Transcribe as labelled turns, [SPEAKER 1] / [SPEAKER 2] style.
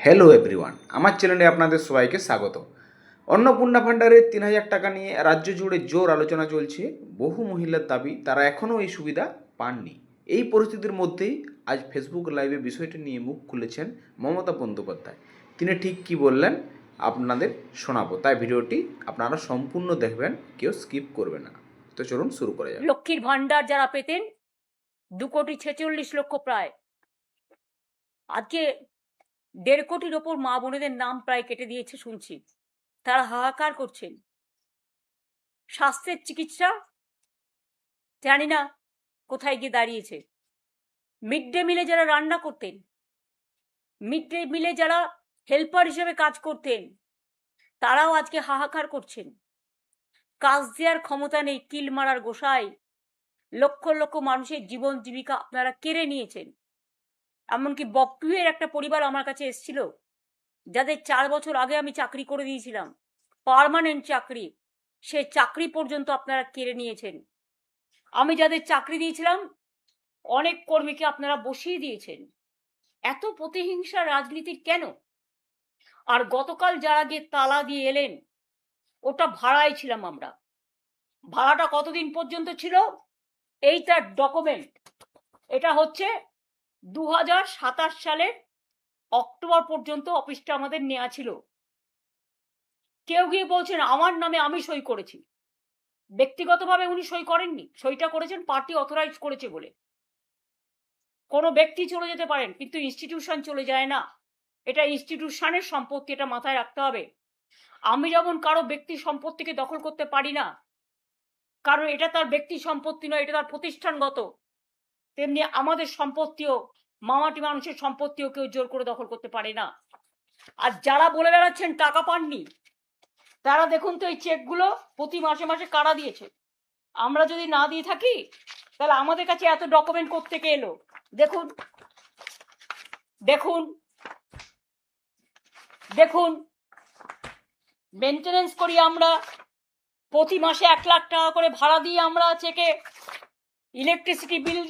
[SPEAKER 1] Hello everyone, আমার চ্যানেলে আপনাদের সবাইকে স্বাগত। অন্নপূর্ণা ভাণ্ডারের ৩,০০০ টাকা নিয়ে রাজ্য জুড়ে জোর আলোচনা চলছে। বহু মহিলার দাবি তারা এখনও এই সুবিধা পাননি। এই পরিস্থিতির মধ্যেই আজ ফেসবুক লাইভে বিষয়টি নিয়ে মুখ খুলেছেন মমতা বন্দ্যোপাধ্যায়। তিনি ঠিক কী বললেন আপনাদের শোনাবো, তাই ভিডিওটি আপনারা সম্পূর্ণ দেখবেন, কেউ স্কিপ করবে না। তো চলুন শুরু করা যাক।
[SPEAKER 2] লক্ষ্মীর ভাণ্ডার যারা পেতেন 2,46,00,000 প্রায়, আজকে 1.5 কোটির ওপর মা বোনেদের নাম প্রায় কেটে দিয়েছে শুনছি। তারা হাহাকার করছেন। স্বাস্থ্যের চিকিৎসা জানি না কোথায় গিয়ে দাঁড়িয়েছে। মিড ডে মিলে যারা রান্না করতেন, মিড ডে মিলে যারা হেল্পার হিসেবে কাজ করতেন, তারাও আজকে হাহাকার করছেন। কাজ দেওয়ার ক্ষমতা নেই, কিল মারার গোসাই। লক্ষ লক্ষ মানুষের জীবন জীবিকা আপনারা কেড়ে নিয়েছেন। এমনকি বকটুয়ের একটা পরিবার আমার কাছে এসেছিল, যাদের 4 বছর আগে আমি চাকরি করে দিয়েছিলাম, পার্মানেন্ট চাকরি, সে চাকরি পর্যন্ত আপনারা কেড়ে নিয়েছেন। আমি যাদের চাকরি দিয়েছিলাম অনেক কর্মীকে আপনারা বসিয়ে দিয়েছেন। এত প্রতিহিংসা রাজনীতির কেন? আর গতকাল যারা গিয়ে তালা দিয়ে এলেন, ওটা ভাড়ায় ছিলাম আমরা। ভাড়াটা কতদিন পর্যন্ত ছিল? এই তার ডকুমেন্ট। এটা হচ্ছে 2027 সালের অক্টোবর পর্যন্ত অফিসটা আমাদের নেওয়া ছিল। কেউ গিয়ে বলছেন আমার নামে আমি সই করেছি। ব্যক্তিগতভাবে উনি সই করেননি, সইটা করেছেন পার্টি অথরাইজ করেছে বলে। কোনো ব্যক্তি চলে যেতে পারেন, কিন্তু ইনস্টিটিউশন চলে যায় না। এটা ইনস্টিটিউশনের সম্পত্তি, এটা মাথায় রাখতে হবে। আমি যেমন কারো ব্যক্তি সম্পত্তিকে দখল করতে পারি না, কারণ এটা তার ব্যক্তি সম্পত্তি নয়, এটা তার প্রতিষ্ঠানগত, তেমনি আমাদের সম্পত্তিও, মামাটি মানুষের সম্পত্তিও কেউ জোর করে দখল করতে পারে না। আর যারা বলে বেড়াচ্ছেন টাকা পাননি, তারা দেখুন তো এই চেকগুলো প্রতি মাসে মাসে কারা দিয়েছে। আমরা যদি না দিয়ে থাকি তাহলে আমাদের কাছে এত ডকুমেন্ট কোত্থেকে এলো? দেখুন দেখুন দেখুন, মেনটেনেন্স করি আমরা, প্রতি মাসে 1 লাখ টাকা করে ভাড়া দিয়ে আমরা চেকে ইলেকট্রিসিটি বিল